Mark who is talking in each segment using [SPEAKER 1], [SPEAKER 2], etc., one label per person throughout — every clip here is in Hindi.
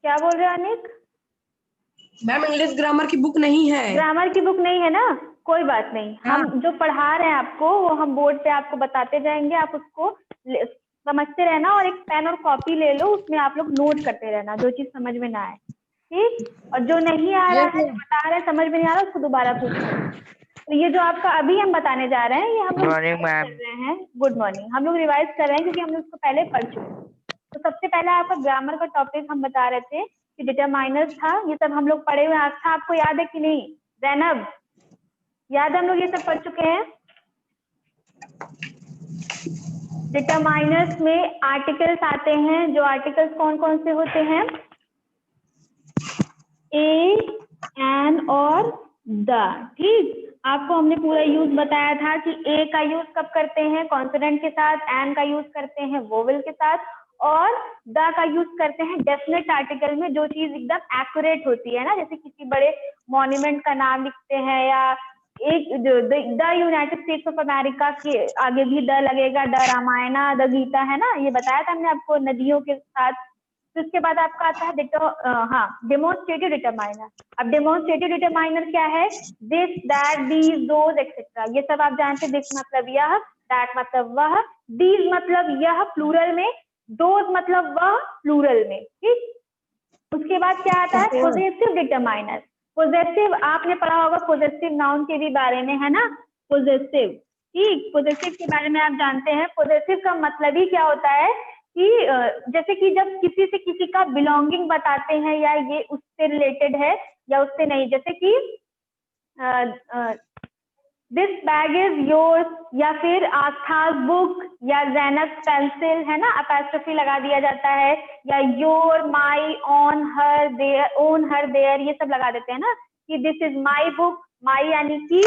[SPEAKER 1] क्या बोल रहे हो अनिक?
[SPEAKER 2] मैम इंग्लिश ग्रामर की बुक नहीं है।
[SPEAKER 1] ग्रामर की बुक नहीं है ना, कोई बात नहीं,
[SPEAKER 2] हाँ।
[SPEAKER 1] हम जो पढ़ा रहे हैं आपको वो हम बोर्ड पे आपको बताते जाएंगे, आप उसको समझते रहना और एक पेन और कॉपी ले लो, उसमें आप लोग नोट करते रहना जो चीज समझ में ना आए, ठीक। और जो नहीं आ रहा
[SPEAKER 2] यस
[SPEAKER 1] है, जो
[SPEAKER 2] मैम।
[SPEAKER 1] बता रहे हैं समझ में नहीं आ रहा, उसको दोबारा पूछना। तो ये जो आपका अभी हम बताने जा रहे हैं, ये हम लोग
[SPEAKER 3] मॉर्निंग
[SPEAKER 1] रिवाइज कर
[SPEAKER 3] मैम।
[SPEAKER 1] रहे हैं। Good morning. हम लोग रिवाइज कर रहे हैं क्योंकि हम लोग इसको पहले पढ़ चुके हैं। तो सबसे पहले आपका ग्रामर का टॉपिक हम बता रहे थे कि डिटरमाइनर्स था, ये सब हम लोग पढ़े हुए हैं। था, आपको याद है कि नहीं जैनब? याद है, हम लोग ये सब पढ़ चुके हैं। डिटरमाइनर्स में आर्टिकल्स आते हैं, जो आर्टिकल्स कौन कौन से होते हैं? ए, एन और द, ठीक। आपको हमने पूरा यूज बताया था कि ए का यूज कब करते हैं? कॉन्सोनेंट के साथ। एन का यूज करते हैं वोवेल के साथ। और द का यूज करते हैं डेफिनेट आर्टिकल में, जो चीज एकदम एक्यूरेट होती है ना, जैसे किसी बड़े मॉन्यूमेंट का नाम लिखते हैं, या एक the United states of America के आगे भी द लगेगा, द रामायणा, द गीता, है ना, ये बताया था हमने आपको नदियों के साथ। तो इसके बाद आपका आता है डेमोन्स्ट्रेटिव डिटरमाइनर। अब डेमोन्स्ट्रेटिव डिटरमाइनर क्या है? This, that, these, those, etcetera, ये सब आप जानते हैं। दिस मतलब यह, दैट मतलब वह, दीज मतलब यह प्लूरल में, दोज मतलब वह प्लूरल में, ठीक। उसके बाद क्या आता है? Possessive determiner. पोजेसिव आपने पढ़ा होगा, पोजेसिव नाउन के भी बारे में, है ना, पोजेसिव, ठीक। पोजेसिव के बारे में आप जानते हैं। पोजेसिव का मतलब ही क्या होता है कि जैसे कि जब किसी से किसी का बिलोंगिंग बताते हैं, या ये उससे रिलेटेड है या उससे नहीं, जैसे कि दिस बैग इज योर्स, या फिर आस्था's बुक, या जैनब पेंसिल, है ना, अपॉस्ट्रोफी लगा दिया जाता है, या your, my, on, her, their, own, her, their, ये सब लगा देते हैं ना, कि this is my book, my यानी कि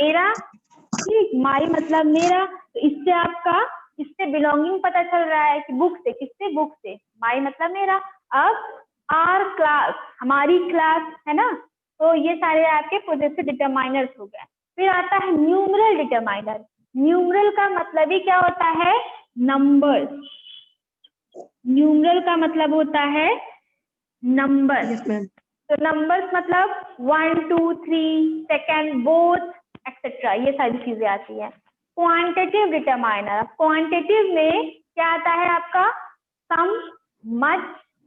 [SPEAKER 1] मेरा, ठीक, माई मतलब मेरा। तो इससे आपका, इससे बिलोंगिंग पता चल रहा है कि बुक से, किससे? बुक से, माई मतलब मेरा। अब आर क्लास, हमारी क्लास, है ना। तो ये सारे आपके पोजेसिव डिटरमाइनर्स हो गए। फिर आता है न्यूमरल डिटरमाइनर। न्यूमरल का मतलब ही क्या होता है? नंबर्स। न्यूमरल का मतलब होता है नंबर।
[SPEAKER 2] Yes ma'am.
[SPEAKER 1] तो नंबर्स मतलब 1, 2, 3, सेकेंड, बोथ, एक्सेट्रा, ये सारी चीजें आती है। Quantitative determiner. क्वांटिटिव में क्या आता है आपका? सम, मच,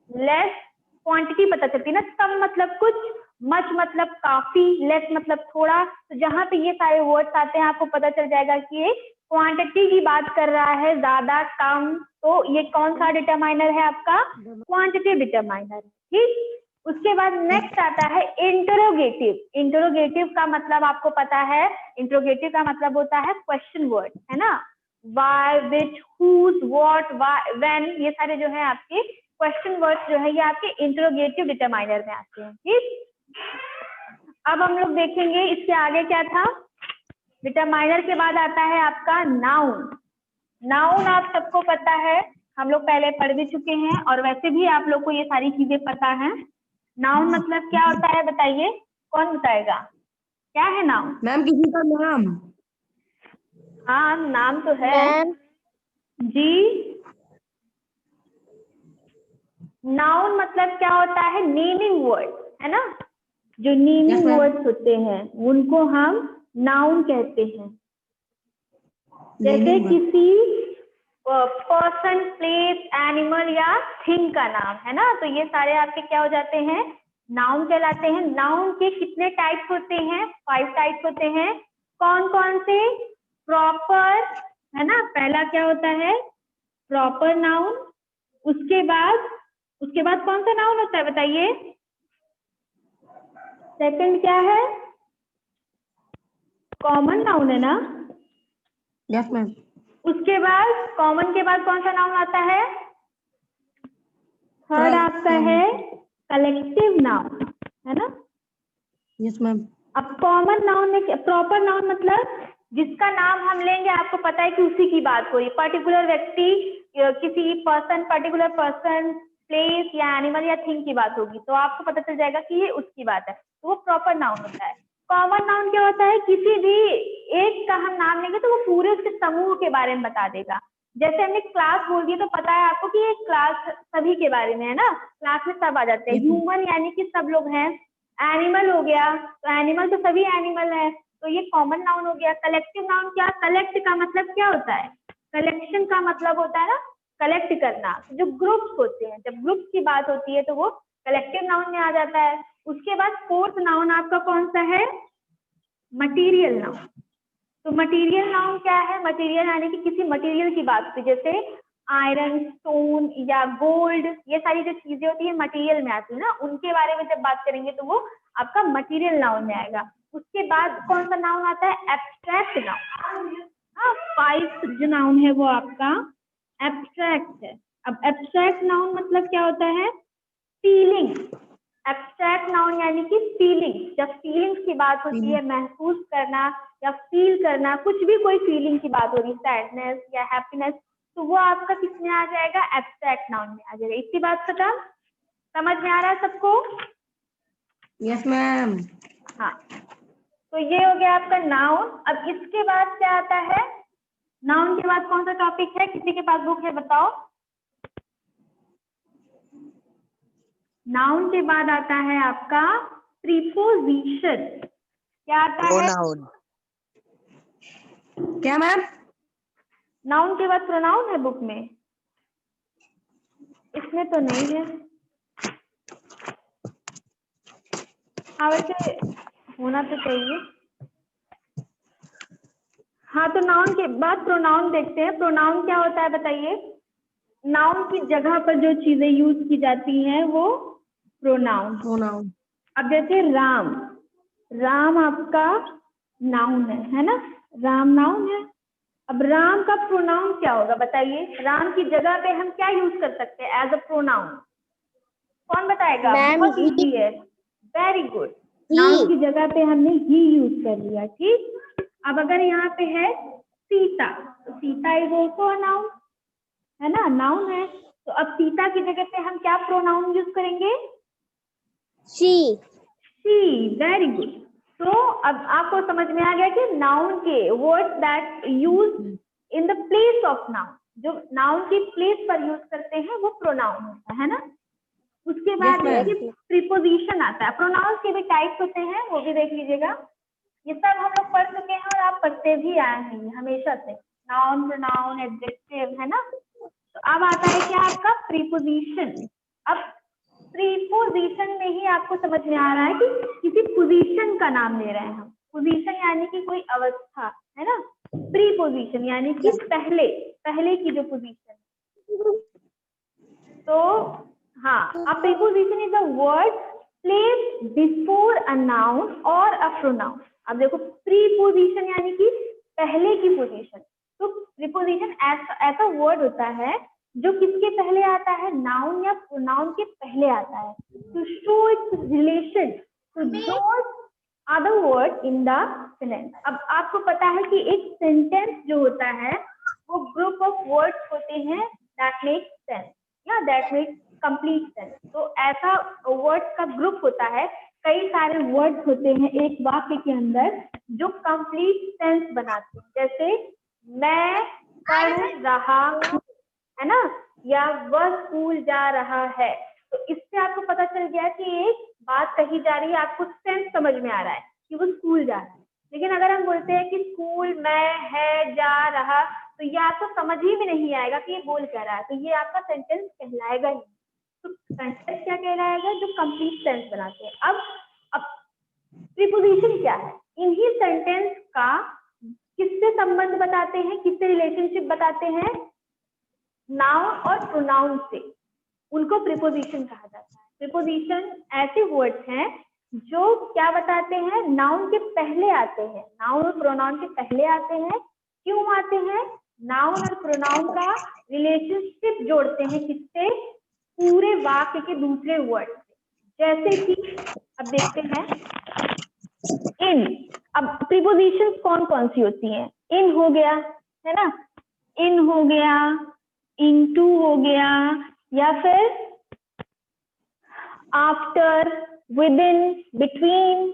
[SPEAKER 1] लेस। क्वांटिटी पता चलती है ना, सम मतलब कुछ, मच मतलब काफी, लेस मतलब थोड़ा। तो जहां पे ये सारे वर्ड्स आते हैं, आपको पता चल जाएगा कि ये क्वांटिटी की बात कर रहा है, ज्यादा, कम। तो ये कौन सा डिटरमाइनर है आपका? क्वांटिटिव डिटरमाइनर, ठीक। उसके बाद नेक्स्ट आता है इंटरोगेटिव। इंटरोगेटिव का मतलब आपको पता है, इंटरोगेटिव का मतलब होता है क्वेश्चन वर्ड, है ना। Why, which, whose, what, when, ये सारे जो है आपके क्वेश्चन वर्ड्स जो है, ये आपके इंटरोगेटिव डिटरमाइनर में आते हैं, ठीक। अब हम लोग देखेंगे इसके आगे क्या था। डिटरमाइनर के बाद आता है आपका नाउन। नाउन आप सबको पता है, हम लोग पहले पढ़ भी चुके हैं, और वैसे भी आप लोग को ये सारी चीजें पता है। नाउन मतलब क्या होता है बताइए, कौन बताएगा? क्या है नाउन?
[SPEAKER 2] मैम किसी का नाम।
[SPEAKER 1] हाँ, नाम तो है
[SPEAKER 3] मैम
[SPEAKER 1] जी। नाउन मतलब क्या होता है? नेमिंग वर्ड, है ना। जो
[SPEAKER 2] यस
[SPEAKER 1] नेमिंग
[SPEAKER 2] मैम।
[SPEAKER 1] वर्ड्स होते हैं उनको हम नाउन कहते हैं। जैसे
[SPEAKER 2] नेमिंग वर्ड।
[SPEAKER 1] किसी पर्सन, प्लेस, एनिमल या थिंग का नाम, है ना। तो ये सारे आपके क्या हो जाते हैं? नाउन कहलाते हैं। नाउन के कितने टाइप्स होते हैं? 5 टाइप्स होते हैं। कौन कौन से? प्रॉपर, है ना, पहला क्या होता है? Proper noun. उसके बाद कौन सा नाउन होता है बताइए? सेकंड क्या है? कॉमन नाउन, है ना।
[SPEAKER 2] Yes ma'am.
[SPEAKER 1] उसके बाद कॉमन के बाद कौन सा नाउन आता है? थर्ड आपका है कलेक्टिव नाउन, है ना।
[SPEAKER 2] Yes ma'am.
[SPEAKER 1] अब कॉमन नाउन में, प्रॉपर नाउन मतलब जिसका नाम हम लेंगे आपको पता है कि उसी की बात हो रही, पर्टिकुलर व्यक्ति, किसी पर्सन, पर्टिकुलर पर्सन, प्लेस या एनिमल या थिंग की बात होगी, तो आपको पता चल जाएगा कि ये उसकी बात है, तो वो प्रॉपर नाउन होता है। कॉमन नाउन क्या होता है? किसी भी एक का हम नाम लेंगे तो वो पूरे उसके समूह के बारे में बता देगा। जैसे हमने क्लास बोल दिया तो पता है आपको कि ये क्लास सभी के बारे में है ना, क्लास में सब आ जाते हैं। ह्यूमन यानी कि सब लोग हैं। एनिमल हो गया तो एनिमल तो सभी एनिमल है, तो ये कॉमन नाउन हो गया। कलेक्टिव नाउन क्या, कलेक्ट का मतलब क्या होता है, कलेक्शन का मतलब होता है ना कलेक्ट करना। जो ग्रुप्स होते हैं, जब ग्रुप्स की बात होती है तो वो कलेक्टिव नाउन में आ जाता है। उसके बाद फोर्थ नाउन आपका कौन सा है, मटीरियल नाउन। तो मटेरियल नाउन क्या है, मटेरियल यानी कि किसी मटेरियल की बात होती है, जैसे आयरन, स्टोन या गोल्ड, ये सारी जो चीजें होती है मटेरियल में आती है ना, उनके बारे में जब बात करेंगे तो वो आपका मटेरियल नाउन में आएगा। उसके बाद कौन सा नाउन आता है, एब्स्ट्रैक्ट नाउन। हाँ, 5 जो नाउन है वो आपका एब्स्ट्रैक्ट है। अब एब्स्ट्रैक्ट नाउन मतलब क्या होता है, फीलिंग। एब्स्ट्रैक्ट नाउन यानी कि फीलिंग, जब फीलिंग्स की बात होती है, महसूस करना या फील करना, कुछ भी कोई फीलिंग की बात हो रही, सैडनेस या हैप्पीनेस, तो वो आपका किस में आ जाएगा, एब्स्ट्रैक्ट नाउन में आ जाएगा। इतनी बात खत्म, समझ में आ रहा है सबको?
[SPEAKER 2] Yes ma'am.
[SPEAKER 1] हाँ, तो ये हो गया आपका नाउन। अब इसके बाद क्या आता है, नाउन के बाद कौन सा टॉपिक है, किसी के पास बुक है बताओ। नाउन के बाद आता है आपका प्रीपोजिशन। क्या आता है,
[SPEAKER 3] प्रोनाउन।
[SPEAKER 2] क्या मैम?
[SPEAKER 1] नाउन के बाद प्रोनाउन है बुक में, इसमें तो नहीं है। हाँ वैसे होना तो चाहिए। हाँ, तो नाउन के बाद प्रोनाउन देखते हैं। प्रोनाउन क्या होता है बताइए। नाउन की जगह पर जो चीजें यूज की जाती हैं वो प्रोनाउन।
[SPEAKER 2] प्रोनाउन।
[SPEAKER 1] अब जैसे राम, राम आपका नाउन है ना, राम नाउन है। अब राम का प्रोनाउन क्या होगा बताइए, राम की जगह पे हम क्या यूज कर सकते हैं एज अ प्रोनाउन, कौन बताएगा? बहुत इजी है, वेरी गुड। नाउन की जगह पे हमने ही यूज कर लिया, ठीक। अब अगर यहाँ पे है सीता, तो सीता इज ऑल्सो नाउन, है ना, नाउन है। तो अब सीता की जगह पे हम क्या प्रोनाउन यूज करेंगे,
[SPEAKER 3] शी।
[SPEAKER 1] She, very good. तो अब आपको समझ में आ गया कि नाउन के words that use in the place of noun, जो नाउन की प्लेस पर यूज करते हैं वो प्रोनाउन होता है ना। उसके बाद प्रीपोजिशन आता है। प्रोनाउंस के भी टाइप्स होते हैं, वो भी देख लीजिएगा। ये सब हम लोग पढ़ चुके हैं और आप पढ़ते भी आए हैं हमेशा से, नाउन, प्रोनाउन, एडजेक्टिव, है ना। तो अब आता है क्या आपका प्रीपोजिशन। अब प्रीपोजिशन में ही आपको समझ में आ रहा है कि किसी पोजीशन का नाम ले रहे हैं हम। पोजीशन यानी कि कोई अवस्था, है ना। प्रीपोजिशन यानी कि पहले, पहले की जो पोजीशन। तो हाँ, a preposition is a word placed before a noun or a pronoun। अब देखो प्रीपोजिशन यानी कि पहले की पोजीशन। तो प्रीपोजिशन ऐसा वर्ड होता है जो किसके पहले आता है, नाउन या प्रोनाउन के पहले आता है, to show its relation to those other word in the sentence. अब आपको पता है कि एक सेंटेंस जो होता है वो ग्रुप ऑफ वर्ड्स होते हैं दैट मेक सेंस या दैट मेक कंप्लीट सेंस। तो ऐसा वर्ड्स का ग्रुप होता है, कई सारे वर्ड्स होते हैं एक वाक्य के अंदर जो कंप्लीट सेंस बनाते हैं। जैसे मैं पढ़ रहा हूँ, है ना, या वह स्कूल जा रहा है। तो इससे आपको पता चल गया कि एक बात कही जा रही है, आपको सेंस समझ में आ रहा है कि वो स्कूल जा रहा है। लेकिन अगर हम बोलते हैं कि स्कूल में है जा रहा, तो ये आपको समझ ही में नहीं आएगा कि ये बोल क्या रहा है, तो ये आपका सेंटेंस कहलाएगा ही। तो सेंटेंस क्या कहलाएगा, जो कंप्लीट सेंस बनाते हैं। अब प्रीपोजिशन क्या है, इन्हीं सेंटेंस का किससे संबंध बताते हैं, किससे रिलेशनशिप बताते हैं, नाउन और प्रोनाउन से, उनको प्रीपोजिशन कहा जाता है। प्रीपोजिशन ऐसे वर्ड्स हैं जो क्या बताते हैं, नाउन के पहले आते हैं, नाउन और प्रोनाउन के पहले आते हैं। क्यों आते हैं, नाउन और प्रोनाउन का रिलेशनशिप जोड़ते हैं किससे, पूरे वाक्य के दूसरे वर्ड से। जैसे कि अब देखते हैं इन। अब प्रीपोजिशन कौन कौन सी होती हैं, इन हो गया, है ना, इन हो गया, इनटू हो गया, या फिर after, within, between,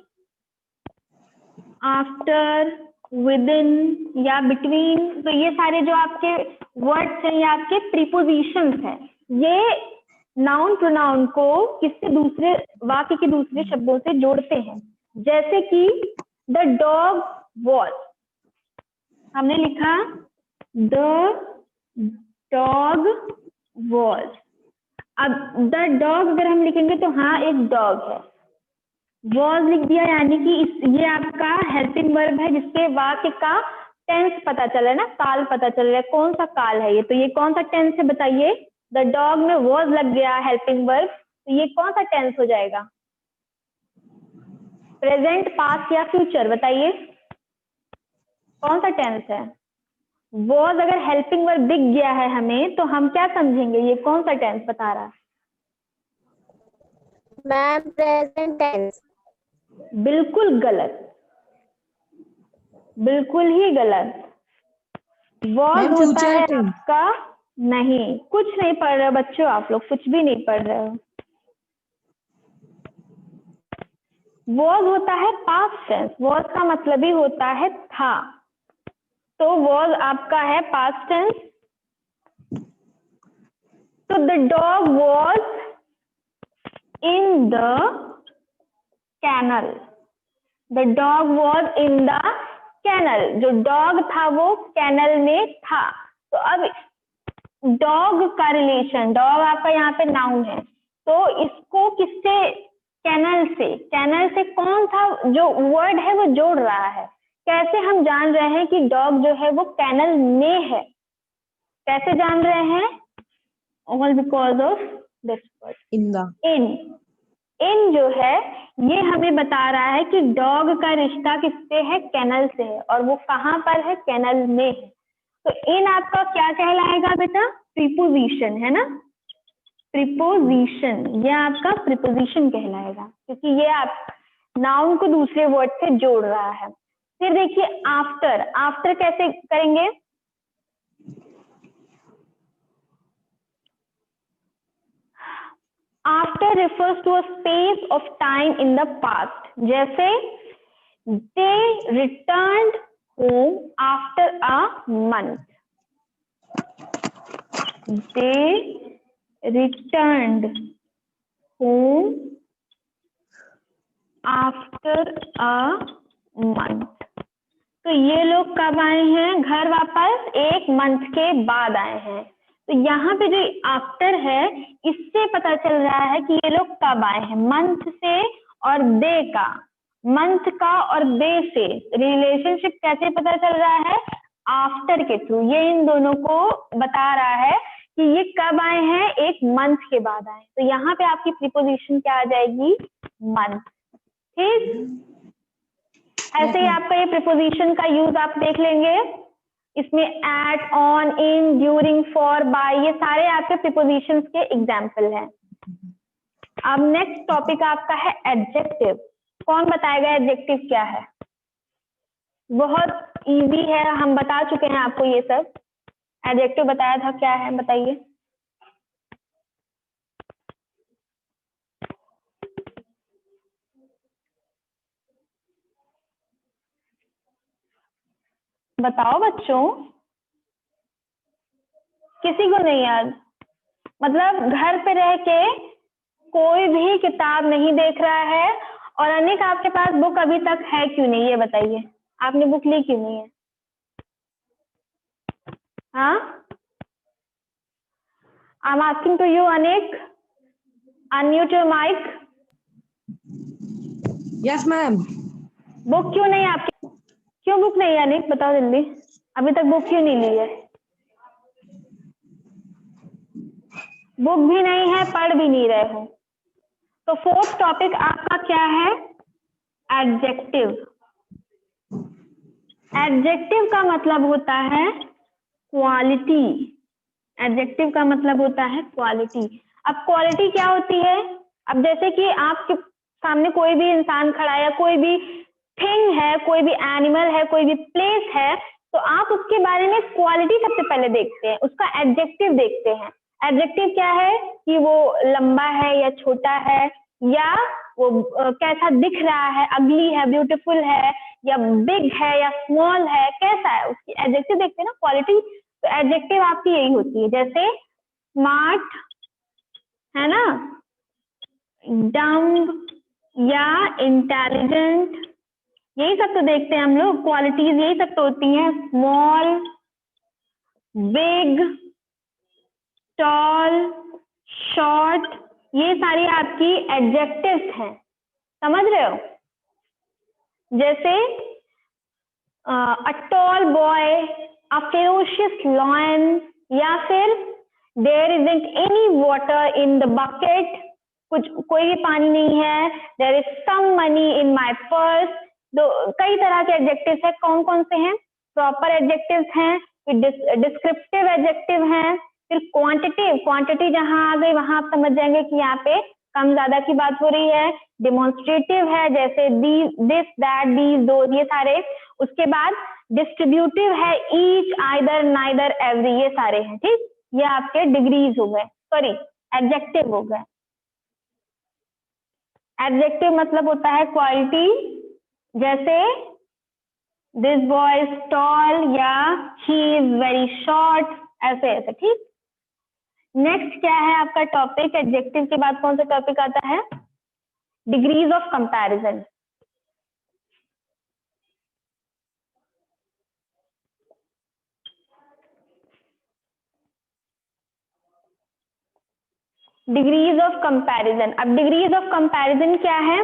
[SPEAKER 1] after, with in या बिटवीन, तो ये सारे जो आपके वर्ड्स हैं, ये आपके प्रीपोजिशंस हैं। ये नाउन प्रोनाउन को किससे दूसरे वाक्य के दूसरे शब्दों से जोड़ते हैं। जैसे कि द डॉग वॉज, हमने लिखा द डॉग वॉज। अब द डॉग अगर हम लिखेंगे तो हाँ एक डॉग है, वॉज लिख दिया यानी कि ये आपका हेल्पिंग वर्ब है जिसके वाक्य का टेंस पता चल रहा है ना, काल पता चल रहा है। कौन सा काल है ये, तो ये कौन सा टेंस है बताइए। द डॉग में वॉज लग गया हेल्पिंग वर्ब, तो ये कौन सा टेंस हो जाएगा, प्रेजेंट, पास्ट या फ्यूचर, बताइए कौन सा टेंस है। वॉज अगर हेल्पिंग वर्ब दिख गया है हमें तो हम क्या समझेंगे, ये कौन सा टेंस बता रहा है।
[SPEAKER 3] Ma'am present tense.
[SPEAKER 1] बिल्कुल गलत, बिल्कुल ही गलत। वॉज
[SPEAKER 2] मैम
[SPEAKER 1] होता है
[SPEAKER 2] फ्यूचर टेंस।
[SPEAKER 1] आपका, नहीं कुछ नहीं पढ़ रहे बच्चों, आप लोग कुछ भी नहीं पढ़ रहे हो। वॉज होता है पास्ट टेंस, वॉज का मतलब ही होता है था, तो वॉज आपका है पास्ट टेंस। तो the dog was in the kennel, the dog was in the kennel, जो डॉग था वो कैनल में था। तो अब डॉग का रिलेशन, डॉग आपका यहाँ पे नाउन है, तो इसको किससे, कैनल से कौन सा जो वर्ड है वो जोड़ रहा है। कैसे हम जान रहे हैं कि डॉग जो है वो कैनल में है, कैसे जान रहे हैं, all because of this word
[SPEAKER 2] in the.
[SPEAKER 1] In जो है ये हमें बता रहा है कि डॉग का रिश्ता किससे है, कैनल से है, और वो कहाँ पर है, कैनल में है। तो इन आपका क्या कहलाएगा बेटा, प्रीपोजिशन है ना, प्रीपोजिशन, ये आपका प्रीपोजिशन कहलाएगा क्योंकि ये आप नाउन को दूसरे वर्ड से जोड़ रहा है। फिर देखिए आफ्टर, आफ्टर कैसे करेंगे, after refers to a space of time in the past, जैसे they returned home after a month, they returned home after a month। तो ये लोग कब आए हैं घर वापस, एक मंथ के बाद आए हैं। तो यहाँ पे जो आफ्टर है इससे पता चल रहा है कि ये लोग कब आए हैं, मंथ से और डे का, मंथ का और डे से रिलेशनशिप कैसे पता चल रहा है, आफ्टर के थ्रू। ये इन दोनों को बता रहा है कि ये कब आए हैं, एक मंथ के बाद आए। तो यहाँ पे आपकी प्रीपोजिशन क्या आ जाएगी, मंथ। ठीक, ऐसे ही आपका ये प्रीपोजिशन का यूज आप देख लेंगे, इसमें at, on, in, during, for, by, ये सारे आपके प्रीपोजिशंस के एग्जाम्पल हैं। अब नेक्स्ट टॉपिक आपका है एडजेक्टिव। कौन बताएगा एडजेक्टिव क्या है, बहुत इजी है, हम बता चुके हैं आपको ये सब। एडजेक्टिव बताया था क्या है, बताइए। बताओ बच्चों, किसी को नहीं याद, मतलब घर पे रह के कोई भी किताब नहीं देख रहा है, और अनेक आपके पास बुक अभी तक है क्यों नहीं, ये बताइए, आपने बुक ली क्यों नहीं है। हाँ, I am asking to you अनेक, unmute your mic.
[SPEAKER 2] Yes ma'am.
[SPEAKER 1] Book क्यों नहीं आपकी, क्यों बुक नहीं है अनेक, बताओ जल्दी, अभी तक बुक क्यों नहीं ली है। बुक भी नहीं है, पढ़ भी नहीं रहे हो। तो फोर्थ टॉपिक आपका क्या है, एडजेक्टिव। एडजेक्टिव का मतलब होता है क्वालिटी, एडजेक्टिव का मतलब होता है क्वालिटी। अब क्वालिटी क्या होती है, अब जैसे कि आपके सामने कोई भी इंसान खड़ा है, कोई भी थिंग है, कोई भी एनिमल है, कोई भी प्लेस है, तो आप उसके बारे में क्वालिटी सबसे पहले देखते हैं, उसका एडजेक्टिव देखते हैं। एडजेक्टिव क्या है कि वो लंबा है या छोटा है, या वो कैसा दिख रहा है, अगली है, ब्यूटीफुल है, या बिग है या स्मॉल है, कैसा है, उसकी एडजेक्टिव देखते हैं ना क्वालिटी, तो एडजेक्टिव आपकी यही होती है, जैसे स्मार्ट है ना, डम्ब या इंटेलिजेंट, यही सब तो देखते हैं हम लोग, क्वालिटीज यही सब तो होती हैं, स्मॉल, बिग, टॉल, शॉर्ट, ये सारी आपकी एडजेक्टिव्स हैं, समझ रहे हो। जैसे a tall boy, a ferocious lion, या फिर there isn't any water in the bucket, कुछ कोई भी पानी नहीं है, there is some money in my purse, दो कई तरह के एडजेक्टिव्स हैं, कौन कौन से हैं, प्रॉपर एडजेक्टिव्स हैं, फिर डिस्क्रिप्टिव एडजेक्टिव हैं, फिर क्वांटिटिव, क्वांटिटी जहां आ गई वहां आप समझ जाएंगे कि यहाँ पे कम ज्यादा की बात हो रही है, डिमॉन्स्ट्रेटिव है जैसे दिस दैट दीज दो, ये सारे, उसके बाद डिस्ट्रीब्यूटिव है ईच, आइदर, नाइदर, एवरी, ये सारे हैं, ठीक, ये आपके डिग्रीज हो गए, सॉरी एडजेक्टिव हो गए। एडजेक्टिव मतलब होता है क्वालिटी, जैसे दिस बॉय इज टॉल या ही इज वेरी शॉर्ट, ऐसे ऐसे, ठीक। नेक्स्ट क्या है आपका टॉपिक, एडजेक्टिव के बाद कौन सा टॉपिक आता है, degrees of comparison. Degrees of comparison, अब डिग्रीज ऑफ कंपैरिजन क्या है,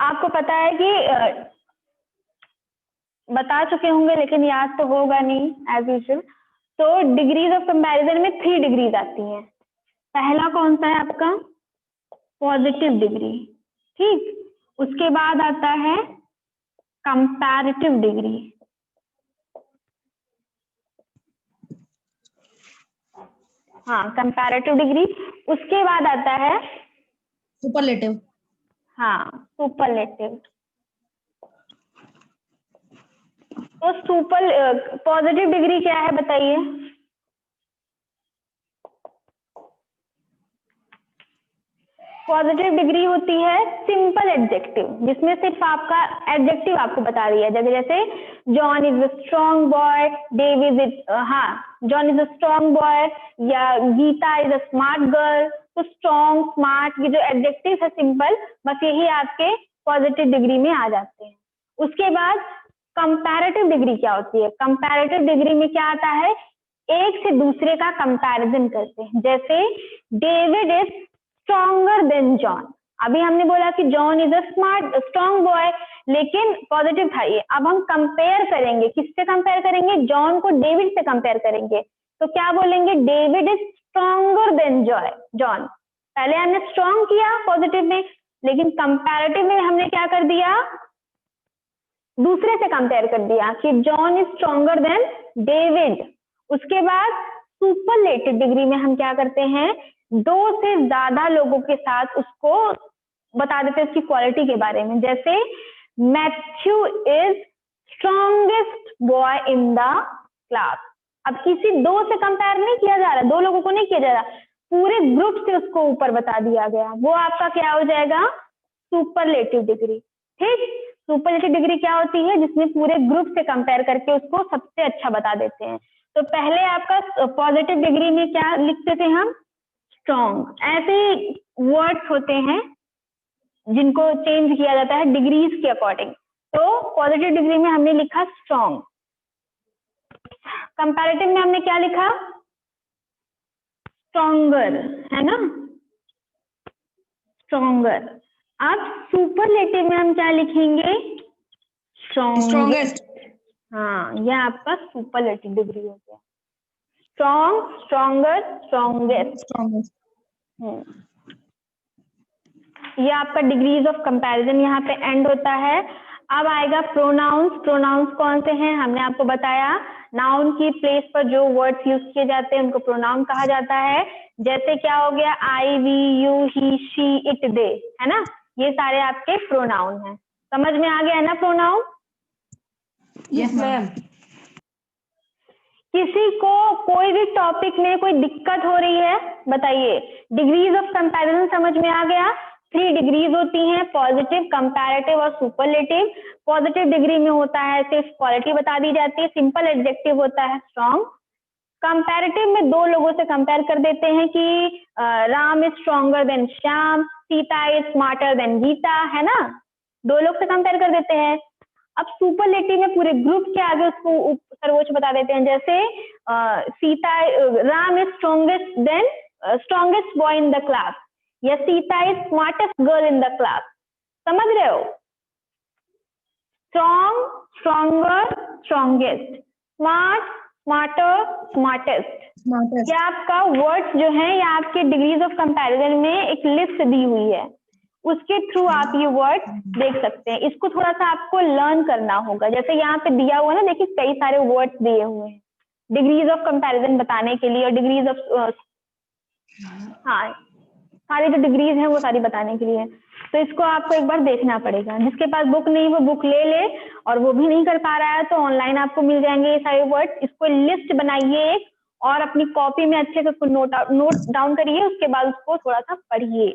[SPEAKER 1] आपको पता है कि बता चुके होंगे लेकिन याद तो होगा नहीं एज यूजुअल। तो डिग्रीज ऑफ कंपैरिजन में 3 डिग्रीज आती हैं। पहला कौन सा है आपका, पॉजिटिव डिग्री, ठीक। उसके बाद आता है कंपैरेटिव डिग्री, हाँ कंपैरेटिव डिग्री। उसके बाद आता है
[SPEAKER 2] सुपरलेटिव।
[SPEAKER 1] हाँ सुपरलेटिव। तो पॉजिटिव डिग्री क्या है बताइए, पॉजिटिव डिग्री होती है सिंपल एडजेक्टिव, जिसमें सिर्फ आपका एडजेक्टिव आपको बता दिया जाएगा, जैसे John is a strong boy, David is, हाँ John is a strong boy, या Geeta is a smart girl. तो स्ट्रॉन्ग, स्मार्ट, ये जो एडजेक्टिव है सिंपल, बस यही आपके पॉजिटिव डिग्री में आ जाते हैं। उसके बाद कंपैरेटिव डिग्री क्या होती है, कंपैरेटिव डिग्री में क्या आता है, एक से दूसरे का कंपैरिजन करते हैं, जैसे David is stronger then John. अभी हमने बोला कि John is a strong boy, लेकिन पॉजिटिव था ये, अब हम कंपेयर करेंगे, किससे कंपेयर करेंगे, जॉन को डेविड से कंपेयर करेंगे, तो क्या बोलेंगे, David is stronger then John. पहले हमने स्ट्रॉन्ग किया पॉजिटिव में, लेकिन कंपैरेटिव में हमने क्या कर दिया, दूसरे से कंपेयर कर दिया कि John is stronger then David. उसके बाद सुपरलेटिव डिग्री में हम क्या करते हैं, 2 से ज्यादा लोगों के साथ उसको बता देते हैं उसकी क्वालिटी के बारे में, जैसे Matthew is strongest boy in the class. अब किसी 2 से कंपेयर नहीं किया जा रहा, 2 लोगों को नहीं किया जा रहा, पूरे ग्रुप से उसको ऊपर बता दिया गया, वो आपका क्या हो जाएगा, सुपरलेटिव डिग्री, ठीक। सुपरलेटिव डिग्री क्या होती है, जिसमें पूरे ग्रुप से कंपेयर करके उसको सबसे अच्छा बता देते हैं। तो पहले आपका पॉजिटिव डिग्री में क्या लिखते थे हम, स्ट्रॉन्ग, ऐसे वर्ड्स होते हैं जिनको चेंज किया जाता है डिग्रीज के अकॉर्डिंग। तो पॉजिटिव डिग्री में हमने लिखा स्ट्रॉन्ग, कंपैरेटिव में हमने क्या लिखा, स्ट्रॉन्गर, है ना, स्ट्रॉन्गर। अब सुपरलेटिव में हम क्या लिखेंगे, स्ट्रॉन्गेस्ट। हाँ यह आपका सुपरलेटिव डिग्री हो गया, स्ट्रॉन्ग, स्ट्रॉन्गर, स्ट्रॉन्गेस्ट। ये आपका डिग्रीज ऑफ कंपैरिजन यहाँ पे एंड होता है। अब आएगा प्रोनाउंस। प्रोनाउंस कौन से हैं, हमने आपको बताया, नाउन की प्लेस पर जो वर्ड्स यूज किए जाते हैं उनको प्रोनाउन कहा जाता है। जैसे क्या हो गया, I, we, you, he, she, it, they, है ना, ये सारे आपके प्रोनाउन हैं। समझ में आ गया है ना प्रोनाउन?
[SPEAKER 2] Yes ma'am.
[SPEAKER 1] किसी को कोई भी टॉपिक में कोई दिक्कत हो रही है बताइए, डिग्रीज ऑफ कंपैरिजन समझ में आ गया, 3 डिग्रीज होती हैं, पॉजिटिव, कंपैरेटिव और सुपरलेटिव। पॉजिटिव डिग्री में होता है सिर्फ क्वालिटी बता दी जाती है, सिंपल एडजेक्टिव होता है स्ट्रॉन्ग। कंपैरेटिव में 2 लोगों से कंपेयर कर देते हैं कि Ram is stronger than Shyam, Sita is smarter than Gita, है ना, 2 लोग से कंपेयर कर देते हैं। अब सुपरलेटिव में पूरे ग्रुप के आगे उसको सर्वोच्च बता देते हैं, जैसे Sita, Ram is strongest than strongest boy in the class, या Sita is smartest girl in the class. समझ रहे हो? Strong, stronger, strongest, smart, smarter, smartest. ये आपका वर्ड्स जो है ये आपके डिग्रीज ऑफ कंपैरिजन में एक लिस्ट दी हुई है, उसके थ्रू आप ये वर्ड देख सकते हैं। इसको थोड़ा सा आपको लर्न करना होगा। जैसे यहाँ पे दिया हुआ है ना, देखिए कई सारे वर्ड्स दिए हुए हैं डिग्रीज ऑफ कंपैरिजन बताने के लिए, और डिग्रीज ऑफ हाँ सारी जो डिग्रीज हैं वो सारी बताने के लिए। तो इसको आपको एक बार देखना पड़ेगा। जिसके पास बुक नहीं वो बुक ले ले, और वो भी नहीं कर पा रहा है तो ऑनलाइन आपको मिल जाएंगे ये सारे वर्ड। इसको लिस्ट बनाइए एक, और अपनी कॉपी में अच्छे से उसको नोट डाउन करिए, उसके बाद उसको थोड़ा सा पढ़िए।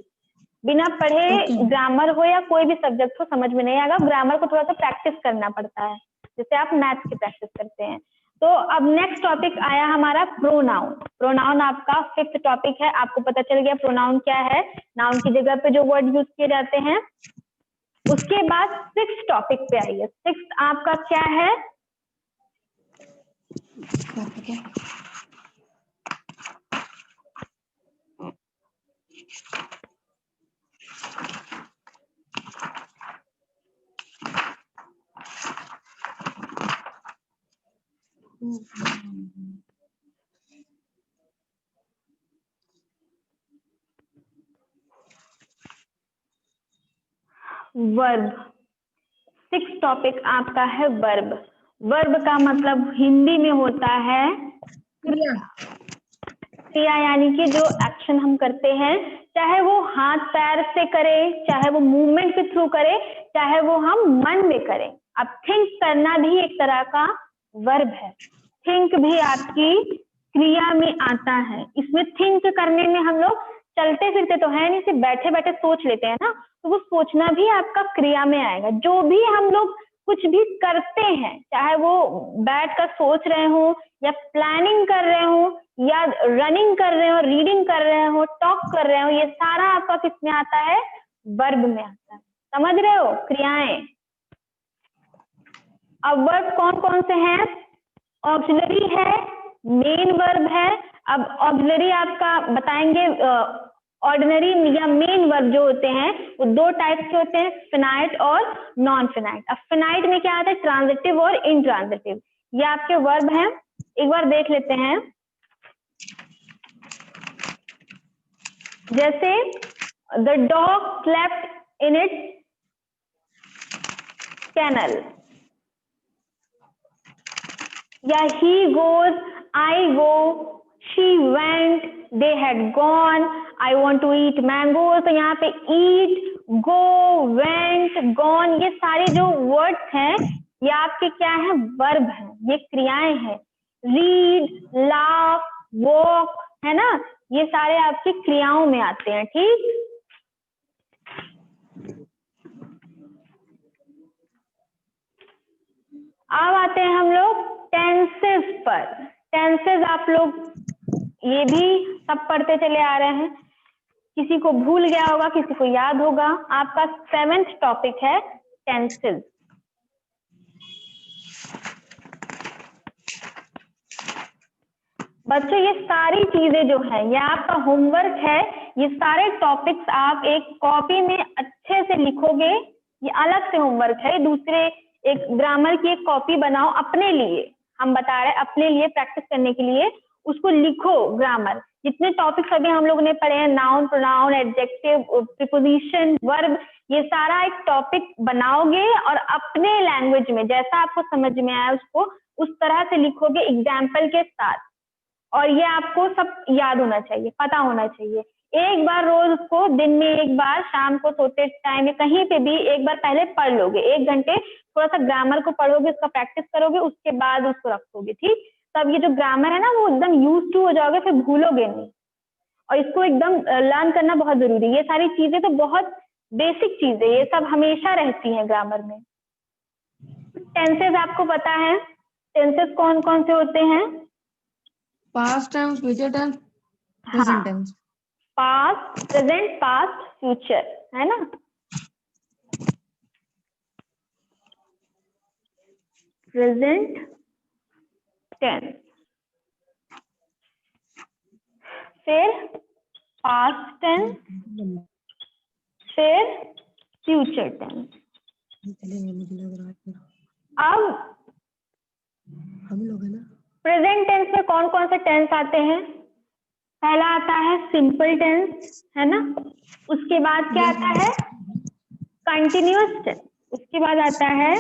[SPEAKER 1] बिना पढ़े ग्रामर हो या कोई भी सब्जेक्ट हो समझ में नहीं आएगा। ग्रामर को थोड़ा सा प्रैक्टिस करना पड़ता है, जैसे आप मैथ्स की प्रैक्टिस करते हैं। तो अब नेक्स्ट टॉपिक आया हमारा प्रोनाउन। प्रोनाउन आपका 5th टॉपिक है। आपको पता चल गया प्रोनाउन क्या है, नाउन की जगह पे जो वर्ड यूज किए जाते हैं। उसके बाद 6th टॉपिक पे आइए। 6th आपका क्या है? वर्ब। 6th टॉपिक आपका है वर्ब। वर्ब का मतलब हिंदी में होता है क्रिया, यानी कि जो एक्शन हम करते हैं, चाहे वो हाथ पैर से करे, चाहे वो मूवमेंट के थ्रू करे, चाहे वो हम मन में करें। अब थिंक करना भी एक तरह का वर्ब है। थिंक भी आपकी क्रिया में आता है। इसमें थिंक करने में हम लोग चलते फिरते तो है नहीं, सिर्फ बैठे बैठे सोच लेते हैं ना, तो वो सोचना भी आपका क्रिया में आएगा। जो भी हम लोग कुछ भी करते हैं, चाहे वो बैठ कर सोच रहे हो, या प्लानिंग कर रहे हो, या रनिंग कर रहे हो, रीडिंग कर रहे हो, टॉक कर रहे हो, ये सारा आपका किस में आता है? वर्ब में आता है। समझ रहे हो? क्रियाएं। अब वर्ब कौन कौन से हैं? ऑक्सिलरी है, मेन वर्ब है। अब ऑक्सिलरी आपका बताएंगे, ऑर्डिनरी या मेन वर्ब जो होते हैं वो 2 टाइप के होते हैं, फिनाइट और नॉन फिनाइट। अब फिनाइट में क्या आता है? ट्रांजिटिव और इंट्रांजिटिव। ये आपके वर्ब हैं, एक बार देख लेते हैं। जैसे the dog slept in its kennel, या he goes, I go, she went, they had gone, I want to eat mango. तो यहाँ पे ईट, गो, वेंट, गॉन, ये सारे जो वर्ड्स हैं ये आपके क्या है? वर्ब हैं, ये क्रियाएं हैं। रीड, लाफ, वॉक, है ना, ये सारे आपकी क्रियाओं में आते हैं। ठीक, अब आते हैं हम लोग टेंसेस पर। टेंसेस आप लोग ये भी सब पढ़ते चले आ रहे हैं, किसी को भूल गया होगा, किसी को याद होगा। आपका 7th टॉपिक है टेंसेस। बच्चों ये सारी चीजें जो है ये आपका होमवर्क है। ये सारे टॉपिक्स आप एक कॉपी में अच्छे से लिखोगे, ये अलग से होमवर्क है। दूसरे एक ग्रामर की एक कॉपी बनाओ अपने लिए, हम बता रहे हैं अपने लिए प्रैक्टिस करने के लिए, उसको लिखो। ग्रामर जितने टॉपिक्स अभी हम लोगों ने पढ़े हैं, noun, pronoun, adjective, preposition, verb, ये सारा एक टॉपिक बनाओगे और अपने लैंग्वेज में जैसा आपको समझ में आया उसको उस तरह से लिखोगे एग्जाम्पल के साथ। और ये आपको सब याद होना चाहिए, पता होना चाहिए। एक बार रोज उसको दिन में एक बार, शाम को सोते टाइम कहीं पे भी एक बार पहले पढ़ लोगे, 1 घंटे थोड़ा सा ग्रामर को पढ़ोगे, उसका प्रैक्टिस करोगे, उसके बाद उसको रखोगे। ठीक, तब ये जो ग्रामर है ना वो एकदम यूज टू हो जाओगे, फिर भूलोगे नहीं। और इसको एकदम लर्न करना बहुत जरूरी है। ये सारी चीजें तो बहुत बेसिक चीजें, ये सब हमेशा रहती हैं ग्रामर में। टेंसेस आपको पता है, टेंसेस कौन कौन से होते हैं?
[SPEAKER 2] पास्ट टेंस, फ्यूचर टेंस,
[SPEAKER 1] हाँ,
[SPEAKER 2] present tense.
[SPEAKER 1] Past, present, past, future, है ना। प्रेजेंट टेंस, फिर पास्ट टेंस, फिर फ्यूचर टेंस। अब
[SPEAKER 2] हम लोग है ना,
[SPEAKER 1] प्रेजेंट टेंस में कौन कौन से टेंस आते हैं? पहला आता है सिंपल टेंस, है ना। उसके बाद क्या आता है? Continuous tense. उसके बाद आता है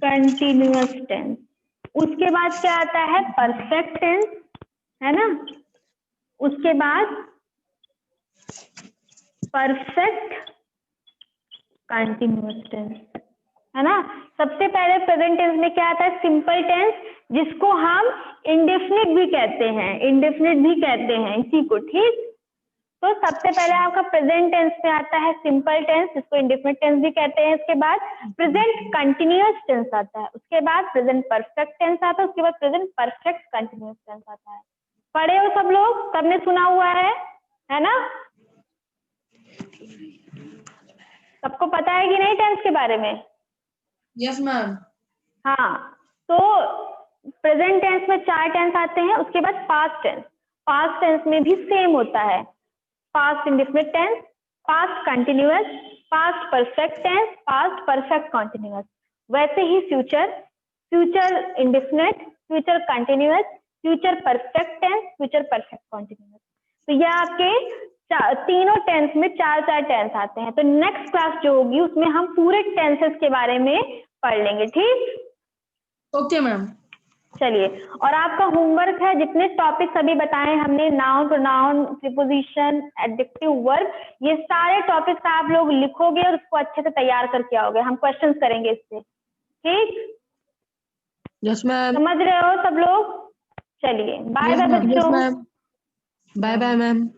[SPEAKER 1] कंटिन्यूअस टेंस। उसके बाद क्या आता है? परफेक्ट टेंस, है ना। उसके बाद परफेक्ट कंटिन्यूअस टेंस, है ना। सबसे पहले प्रेजेंट टेंस में क्या आता है? सिंपल टेंस, जिसको हम इंडेफिनिट भी कहते हैं, इंडेफिनिट भी कहते हैं इसी को, ठीक। तो सबसे पहले आपका प्रेजेंट टेंस में आता है सिंपल टेंस, जिसको इंडेफिनिट टेंस भी कहते हैं। उसके बाद प्रेजेंट कंटिन्यूअस टेंस आता है, उसके बाद प्रेजेंट परफेक्ट टेंस आता है, उसके बाद प्रेजेंट परफेक्ट कंटिन्यूअस टेंस आता है। पढ़े हो सब लोग? सबने सुना हुआ है ना। सबको पता है कि नहीं टेंस के बारे में?
[SPEAKER 2] Yes ma'am.
[SPEAKER 1] हाँ, तो प्रेजेंट टेंस में 4 टेंस आते हैं। उसके बाद पास्ट टेंस, पास्ट टेंस में भी सेम होता है, past indefinite tense, past continuous, past perfect tense, past perfect continuous. वैसे ही future, future indefinite, future continuous, future perfect tense, future perfect continuous. तो ये आपके तीनों टेंस में 4 टेंस आते हैं। तो नेक्स्ट क्लास जो होगी उसमें हम पूरे टेंसेस के बारे में पढ़ लेंगे, ठीक।
[SPEAKER 2] Okay ma'am.
[SPEAKER 1] चलिए, और आपका होमवर्क है, जितने टॉपिक्स अभी बताए हमने, noun, pronoun, preposition, adjective, verb, ये सारे टॉपिक्स आप लोग लिखोगे और उसको अच्छे से तैयार करके आओगे। हम क्वेश्चंस करेंगे इससे, ठीक।
[SPEAKER 2] Yes ma'am.
[SPEAKER 1] समझ रहे हो सब लोग? चलिए, बाय बाय
[SPEAKER 2] यस
[SPEAKER 1] बच्चों।
[SPEAKER 2] मैम। Bye bye ma'am.